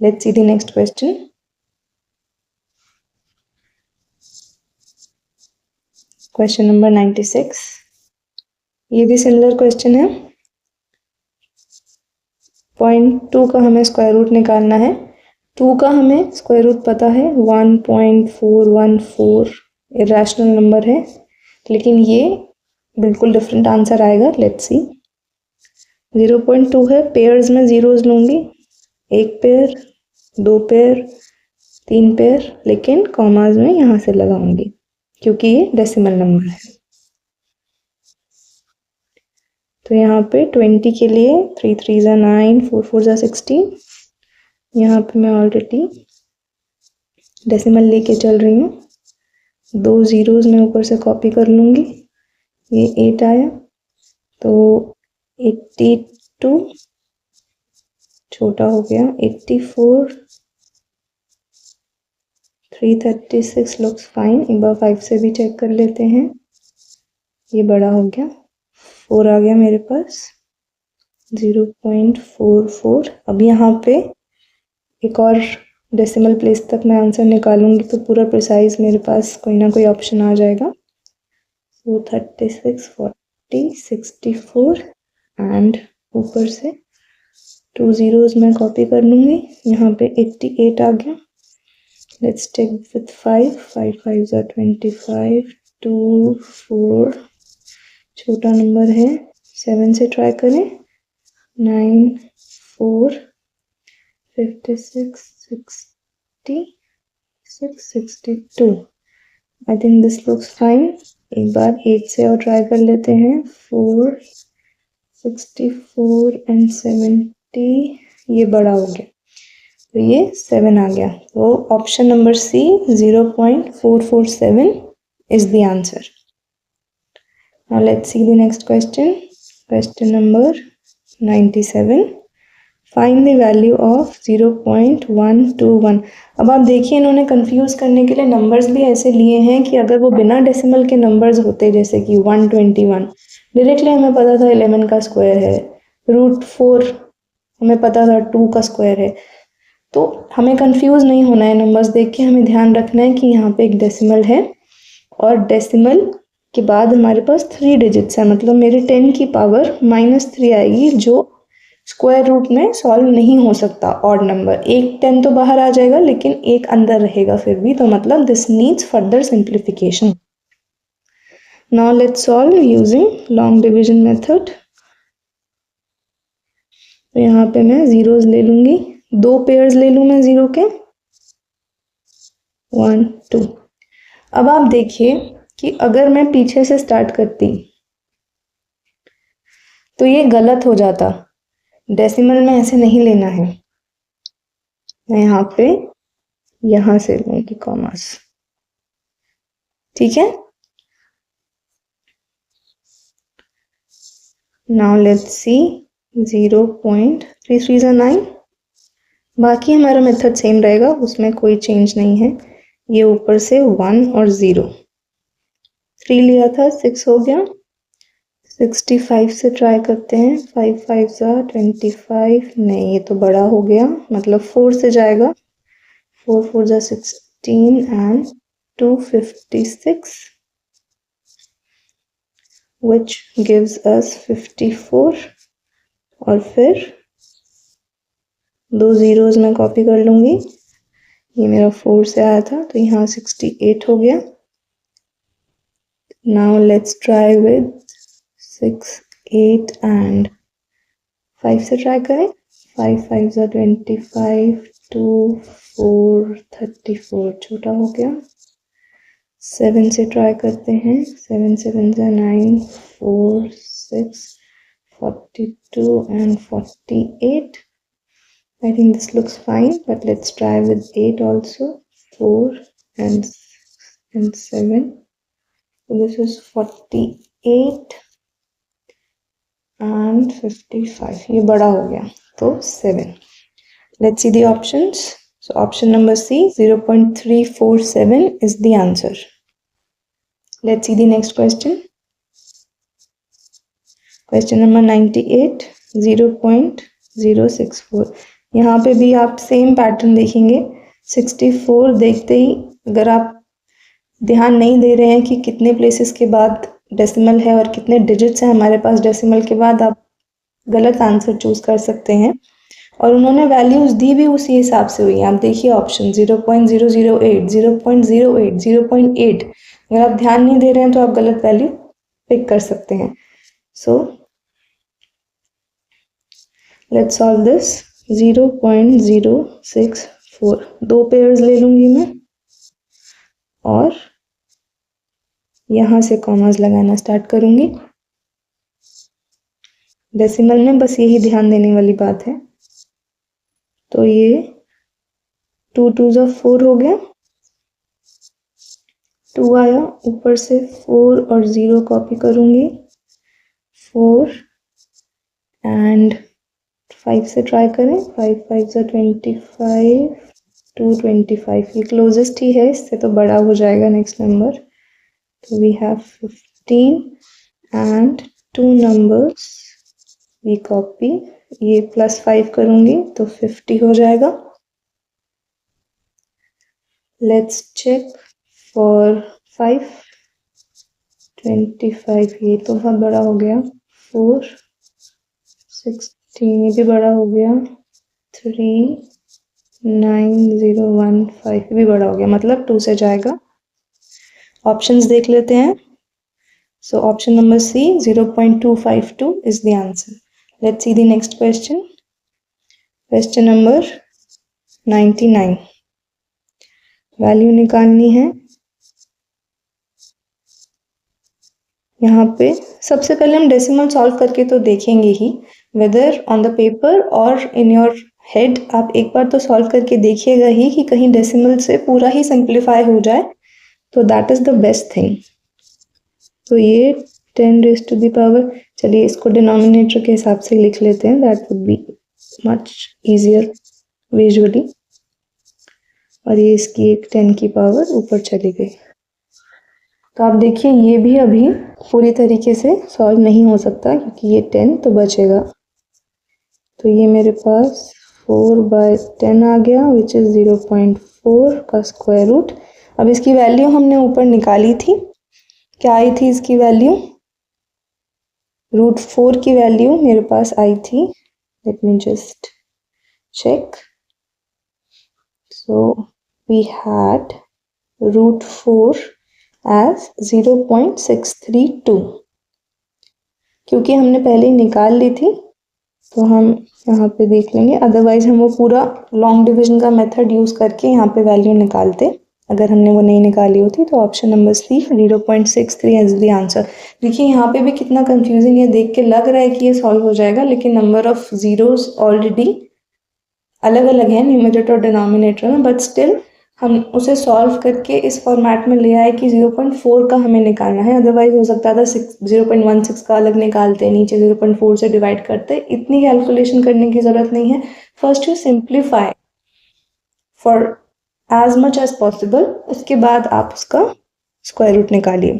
Let's see the next question. Question number 96. ये भी similar question है। 0.2 का हमें स्क्वायर रूट निकालना है। 2 का हमें स्क्वायर रूट पता है 1.414 इरेशनल नंबर है, लेकिन ये बिल्कुल डिफरेंट आंसर आएगा। Let's see. 0.2 है, पेयर्स में जीरोस लूंगी, 1 पेयर, 2 पेयर, 3 पेयर, लेकिन कॉमास में यहाँ से लगाऊंगी क्योंकि ये डेसिमल नंबर है। तो यहाँ पे 20 के लिए 3 3 ज़ा 9, 4 4 ज़ा 16। यहाँ पे मैं ऑलरेडी डेसिमल लेके चल रही हूँ। 2 जीरोस मैं ऊपर से कॉपी कर लूँगी। ये 8 आया, तो 82 छोटा हो गया, 84, 336 लुक्स फाइन। एक बार 5 से भी चेक कर लेते हैं। ये बड़ा हो गया, 4 आ गया मेरे पास, 0.44। अब यहाँ पे एक और डेसिमल प्लेस तक मैं आंसर निकालूंगी तो पूरा प्रिसाइज मेरे पास कोई ना कोई ऑप्शन आ जाएगा। 36, 40, 64 एंड ऊपर से 2 जीरोस मैं कॉपी कर लूँगी। यहाँ पे 88 आ गया। लेट्स टेक विथ 5, 5 5 ज़ा 25, 2 4 छोटा नंबर है, 7 से ट्राई करें, 9 4 56 60 662। I think this looks fine. एक बार 8 से और ट्राई कर लेते हैं, 4 64 एंड 70। ये बड़ा हो गया, तो ये 7 आ गया। तो option number C 0.447 is the answer. Now let's see the next question. Question number 97. Find the value of 0.121. अब आप देखिए, इन्होंने कंफ्यूज करने के लिए नंबर्स भी ऐसे लिए हैं कि अगर वो बिना डेसिमल के नंबर्स होते, जैसे कि 121, डायरेक्टली हमें पता था 11 का स्क्वायर है, √4 हमें पता था 2 का स्क्वायर है। तो हमें कंफ्यूज नहीं होना है, नंबर्स देख के हमें ध्यान रखना है कि यहाँ पे एक डेसिमल है और डेसिमल के बाद हमारे पास 3 डिजिट्स है, मतलब मेरे 10 की पावर -3 आएगी, जो स्क्वायर रूट में सॉल्व नहीं हो सकता। ऑड नंबर, एक 10 तो बाहर आ जाएगा लेकिन एक अंदर रहेगा फिर भी, तो मतलब this needs further simplification. Now let's solve using long division method. तो यहाँ पे मैं जीरोस ले लूंगी, 2 पेयर्स ले लूँ मैं जीरो के, 1 2। अब आप देखिए कि अगर मैं पीछे से स्टार्ट करती तो ये गलत हो जाता। डेसिमल में ऐसे नहीं लेना है, मैं यहाँ पे यहाँ से लूंगी कॉमर्स, ठीक है। नाउ लेट्स सी 0.33 ज़ा 9। बाकी हमारा मेथड सेम रहेगा, उसमें कोई चेंज नहीं है। ये ऊपर से 1 और 0, 3 लिया था, 6 हो गया। 65 से ट्राई करते हैं, 5 5 ज़ा 25, नहीं ये तो बड़ा हो गया, मतलब 4 से जाएगा, 4 4 ज़ा 16 एंड 256 which gives us 54। और फिर 2 जीरोस मैं कॉपी कर लूंगी, ये मेरा 4 से आया था तो यहाँ 68 हो गया। Now let's try with 6 8 and 5 से ट्राई करें, 5 5 ज़ा 25, 2 4 34 छोटा हो गया। 7 से ट्राई करते हैं, 7 7 ज़ा 9, 4 6 42 and 48. I think this looks fine, but let's try with 8 also, 4 and 7. So this is 48 and 55. ये बड़ा हो गया, तो 7. Let's see the options. So option number C, 0.347 is the answer. Let's see the next question. Question number 98, 0.064. यहाँ पे भी आप same pattern देखेंगे। 64 देखते ही अगर आप ध्यान नहीं दे रहे हैं कि कितने प्लेसेस के बाद डेसिमल है और कितने डिजिट्स हैं हमारे पास डेसिमल के बाद, आप गलत आंसर चूज कर सकते हैं। और उन्होंने वैल्यूज दी भी उसी हिसाब से हुई। आप देखिए ऑप्शन 0.008, 0.08, 0.8। अगर आप ध्यान नहीं दे रहे हैं तो आप गलत वैल्यू पिक कर सकते हैं। So let's solve this. 0.064 दो पेयर्स ले लूंगी मैं और यहां से कॉमास लगाना स्टार्ट करूंगी। डेसिमल में बस यही ध्यान देने वाली बात है। तो ये 2 2s 4 हो गया, 2 आया, ऊपर से 4 और 0 कॉपी करूंगी, 4 एंड 5 से ट्राई करें, 5 5 25, 2 25, ये क्लोजेस्ट ही है, इससे तो बड़ा हो जाएगा नेक्स्ट नंबर। तो we have 15 and 2 numbers we copy, ये +5 करूंगी तो 50 हो जाएगा। लेट्स चेक फॉर 5, 25, ये तो बहुत बड़ा हो गया, 4 16, ये भी बड़ा हो गया, 3 9 0 1 5 भी बड़ा हो गया, मतलब 2 से जाएगा। ऑप्शंस देख लेते हैं। So option number C, 0.252 is the answer. Let's see the next question. Question number 99. Value निकालनी है। यहाँ पे सबसे पहले हम डेसिमल सॉल्व करके तो देखेंगे ही, वेदर ऑन द पेपर और इन योर हेड आप एक बार तो सॉल्व करके देखिएगा ही कि कहीं डेसिमल से पूरा ही सिंप्लीफाई हो जाए, तो that is the best thing. तो ये 10 रेज़ टू द पावर, चलिए इसको डिनोमिनेटर के हिसाब से लिख लेते हैं, that would be much easier visually. और ये इसकी एक 10 की पावर ऊपर चली गई। तो आप देखिए ये भी अभी पूरी तरीके से सॉल्व नहीं हो सकता क्योंकि ये 10 तो बचेगा। तो ये मेरे पास 4/10 आ गया, विच इज 0.4 का स्क्वायर रूट। अब इसकी वैल्यू हमने ऊपर निकाली थी, क्या आई थी इसकी वैल्यू? √4 की वैल्यू मेरे पास आई थी, let me just check. So we had √4 as 0.632। क्योंकि हमने पहले ही निकाल ली थी तो हम यहाँ पे देख लेंगे, अदरवाइज हम वो पूरा लॉन्ग डिवीजन का मेथड यूज करके यहाँ पे वैल्यू निकालते। अगर हमने वो नहीं निकाली होती तो option number C 0.63 is the answer. देखिए यहाँ पे भी कितना कंफ्यूजिंग है, देख के लग रहा है कि ये सॉल्व हो जाएगा, लेकिन नंबर ऑफ जीरोस ऑलरेडी अलग अलग है न्यूमरेटर और डिनोमिनेटर में, बट स्टिल हम उसे सॉल्व करके इस फॉर्मेट में ले आए कि 0.4 का हमें निकालना है। अदरवाइज हो सकता था 0.16 का अलग निकालते, नीचे 0.4 से डिवाइड करते। इतनी कैलकुलेशन करने की जरूरत नहीं है। First you simplify for as much as possible, उसके बाद आप उसका स्क्वायर रूट निकालिए।